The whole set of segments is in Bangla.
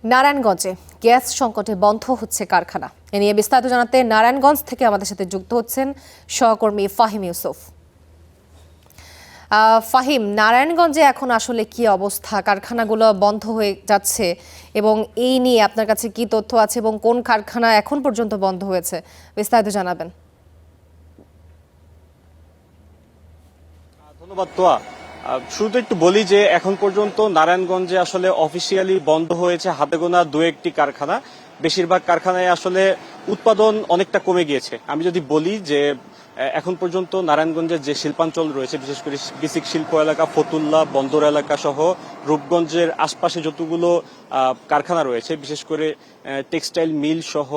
নারায়ণগঞ্জে গ্যাস সংকটে বন্ধ হচ্ছে কারখানা। এ নিয়ে বিস্তারিত জানাতে নারায়ণগঞ্জ থেকে আমাদের সাথে যুক্ত হচ্ছেন সহকর্মী ফাহিম ইউসুফ। ফাহিম, নারায়ণগঞ্জে এখন আসলে কি অবস্থা? কারখানাগুলো বন্ধ হয়ে যাচ্ছে এবং এই নিয়ে আপনার কাছে কি তথ্য আছে এবং কোন কারখানা এখন পর্যন্ত বন্ধ হয়েছে, বিস্তারিত জানাবেন। ধন্যবাদ তোয়া। শুরুতে একটু বলি যে এখন পর্যন্ত নারায়ণগঞ্জে আসলে অফিসিয়ালি বন্ধ হয়েছে হাতে গোনা দু একটি কারখানা। বেশিরভাগ কারখানায় আসলে উৎপাদন অনেকটা কমে গিয়েছে। আমি যদি বলি যে এখন পর্যন্ত নারায়ণগঞ্জের যে শিল্পাঞ্চল রয়েছে, বিশেষ করে বিসিক শিল্প এলাকা, ফতুল্লা, বন্দর এলাকা সহ রূপগঞ্জের আশপাশে যতগুলো কারখানা রয়েছে, বিশেষ করে টেক্সটাইল মিল সহ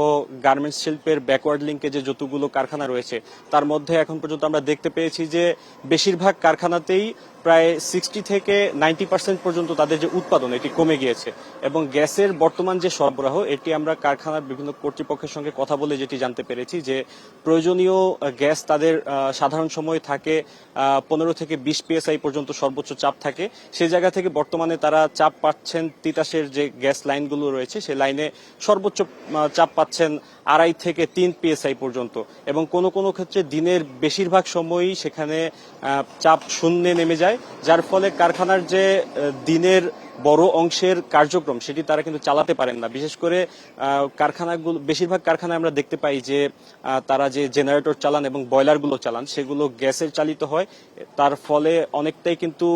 গার্মেন্টস শিল্পের ব্যাকওয়ার্ড লিঙ্কে যে যতগুলো কারখানা রয়েছে, তার মধ্যে এখন পর্যন্ত আমরা দেখতে পেয়েছি যে বেশিরভাগ কারখানাতেই প্রায় 60 থেকে 90% পর্যন্ত তাদের যে উৎপাদন এটি কমে গিয়েছে। এবং গ্যাসের বর্তমান যে সরবরাহ, এটি আমরা কারখানার বিভিন্ন কর্তৃপক্ষের সঙ্গে কথা বলে যেটি জানতে পেরেছি যে প্রয়োজনীয় গ্যাস তাদের সাধারণ সময় থাকে 15 থেকে 20 PSI পর্যন্ত সর্বোচ্চ চাপ থাকে। সেই জায়গা থেকে বর্তমানে তারা চাপ পাচ্ছেন, তিতাসের যে গ্যাস লাইনগুলো রয়েছে সেই লাইনে সর্বোচ্চ চাপ পাচ্ছেন 2.5 থেকে 3 PSI পর্যন্ত। এবং কোনো কোনো ক্ষেত্রে দিনের বেশিরভাগ সময়ই সেখানে চাপ শূন্যে নেমে যায়, যার ফলে কারখানার যে দিনের বড় অংশের কার্যক্রম সেটি তারা কিন্তু চালাতে পারেন না। বিশেষ করে কারখানাগুলো, বেশিরভাগ কারখানায় আমরা দেখতে পাই যে তারা যে জেনারেটর চালান এবং বয়লারগুলো চালান সেগুলো গ্যাসের চালিত হয়। তার ফলে অনেকটাই কিন্তু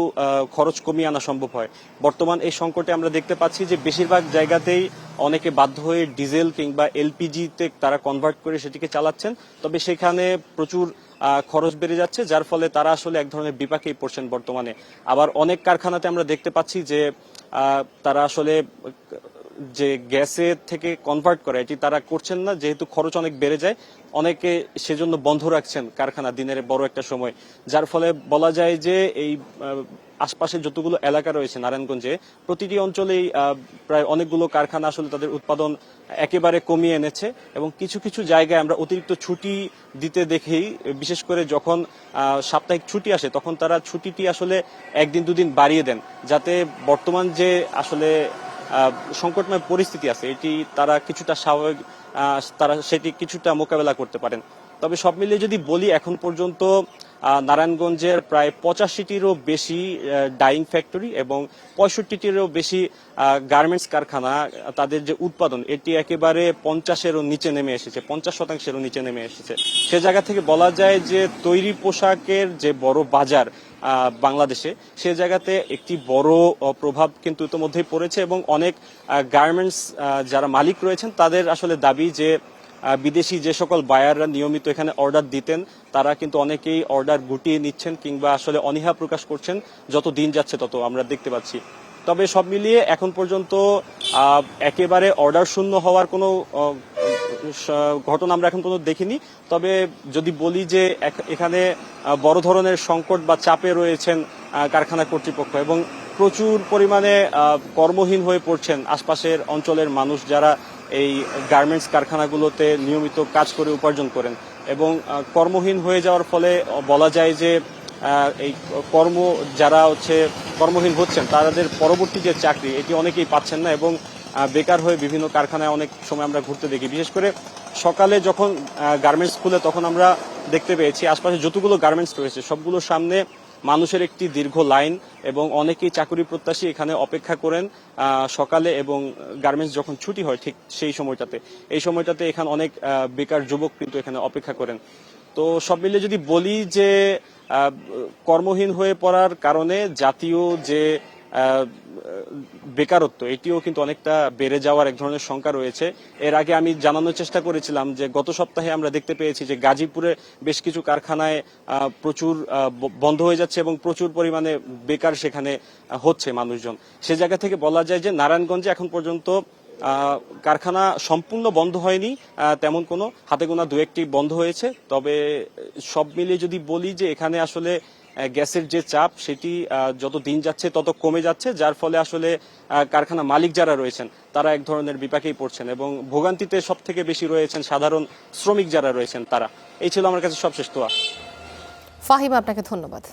খরচ কমিয়ে আনা সম্ভব হয়। বর্তমান এই সংকটে আমরা দেখতে পাচ্ছি যে বেশিরভাগ জায়গাতেই অনেকে বাধ্য হয়ে ডিজেল কিংবা এলপিজিতে তারা কনভার্ট করে সেটিকে চালাচ্ছেন। তবে সেখানে প্রচুর খরচ বেড়ে যাচ্ছে, যার ফলে তারা আসলে এক ধরনের বিপাকেই পড়ছেন বর্তমানে। আবার অনেক কারখানাতে আমরা দেখতে পাচ্ছি যে তারা আসলে যে গ্যাসের থেকে কনভার্ট করে এটি তারা করছেন না, যেহেতু খরচ অনেক বেড়ে যায়। অনেকে সেজন্য বন্ধ রাখছেন কারখানা দিনের বড় একটা সময়, যার ফলে বলা যায় যে এই আশপাশে যতগুলো এলাকা রয়েছে নারায়ণগঞ্জে, প্রতিটি অঞ্চলেই প্রায় অনেকগুলো কারখানা আসলে তাদের উৎপাদন একেবারে কমিয়ে এনেছে। এবং কিছু কিছু জায়গায় আমরা অতিরিক্ত ছুটি দিতে দেখেই, বিশেষ করে যখন সাপ্তাহিক ছুটি আসে তখন তারা ছুটিটি আসলে একদিন দুদিন বাড়িয়ে দেন, যাতে বর্তমান যে আসলে সংকটময় পরিস্থিতি আছে এটি তারা কিছুটা স্বাভাবিক, তারা সেটি কিছুটা মোকাবেলা করতে পারেন। তবে সব মিলিয়ে যদি বলি, এখন পর্যন্ত নারায়ণগঞ্জের প্রায় 85টিরও বেশি ডাইং ফ্যাক্টরি এবং 65টিরও বেশি গার্মেন্টস কারখানা, তাদের যে উৎপাদন এটি একেবারে 50-এরও নিচে নেমে এসেছে, 50%-এরও নিচে নেমে এসেছে। সে জায়গা থেকে বলা যায় যে তৈরি পোশাকের যে বড় বাজার বাংলাদেশে, সে জায়গাতে একটি বড় প্রভাব কিন্তু ইতোমধ্যেই পড়েছে। এবং অনেক গার্মেন্টস যারা মালিক রয়েছেন তাদের আসলে দাবি যে বিদেশি যে সকল বায়াররা নিয়মিত এখানে অর্ডার দিতেন, তারা কিন্তু অনেকেই অর্ডার গুটিয়ে নিচ্ছেন কিংবা আসলে অনীহা প্রকাশ করছেন যত দিন যাচ্ছে তত, আমরা দেখতে পাচ্ছি। তবে সব মিলিয়ে এখন পর্যন্ত একেবারে অর্ডার শূন্য হওয়ার কোনো ঘটনা আমরা এখন পর্যন্ত দেখিনি। তবে যদি বলি যে এখানে বড় ধরনের সংকট বা চাপে রয়েছেন কারখানা কর্তৃপক্ষ, এবং প্রচুর পরিমাণে কর্মহীন হয়ে পড়ছেন আশপাশের অঞ্চলের মানুষ, যারা এই গার্মেন্টস কারখানাগুলোতে নিয়মিত কাজ করে উপার্জন করেন। এবং কর্মহীন হয়ে যাওয়ার ফলে বলা যায় যে এই যারা কর্মহীন হচ্ছেন তাদের পরবর্তী যে চাকরি এটি অনেকেই পাচ্ছেন না, এবং বেকার হয়ে বিভিন্ন কারখানায় অনেক সময় আমরা ঘুরতে দেখি। বিশেষ করে সকালে যখন গার্মেন্টস খুলে তখন আমরা দেখতে পেয়েছি আশপাশে যতগুলো গার্মেন্টস রয়েছে সবগুলোর সামনে মানুষের একটি দীর্ঘ লাইন, এবং অনেকেই চাকরি প্রত্যাশী এখানে অপেক্ষা করেন সকালে, এবং গার্মেন্টস যখন ছুটি হয় ঠিক সেই সময়টাতে, এই সময়টাতে এখানে অনেক বেকার যুবক কিন্তু এখানে অপেক্ষা করেন। তো সব মিলে যদি বলি যে কর্মহীন হয়ে পড়ার কারণে জাতীয় যে বেকারত্ব এটিও কিন্তু অনেকটা বেড়ে যাওয়ার এক ধরনের শঙ্কা রয়েছে। এর আগে আমি জানানোর চেষ্টা করেছিলাম যে গত সপ্তাহে আমরা দেখতে পেয়েছি যে গাজীপুরে বেশ কিছু কারখানায় প্রচুর বন্ধ হয়ে যাচ্ছে এবং প্রচুর পরিমাণে বেকার সেখানে হচ্ছে মানুষজন। সে জায়গা থেকে বলা যায় যে নারায়ণগঞ্জে এখন পর্যন্ত কারখানা সম্পূর্ণ বন্ধ হয়নি, তেমন কোনো হাতে গোনা দু একটি বন্ধ হয়েছে। তবে সব মিলিয়ে যদি বলি যে এখানে আসলে গ্যাসের যে চাপ সেটি যত দিন যাচ্ছে তত কমে যাচ্ছে, যার ফলে আসলে কারখানা মালিক যারা রয়েছেন তারা এক ধরনের বিপাকেই পড়ছেন, এবং ভোগান্তিতে সব থেকে বেশি রয়েছেন সাধারণ শ্রমিক যারা রয়েছেন তারা। এই ছিল আমার কাছে সবশেষ তোয়া। ফাহিম, আপনাকে ধন্যবাদ।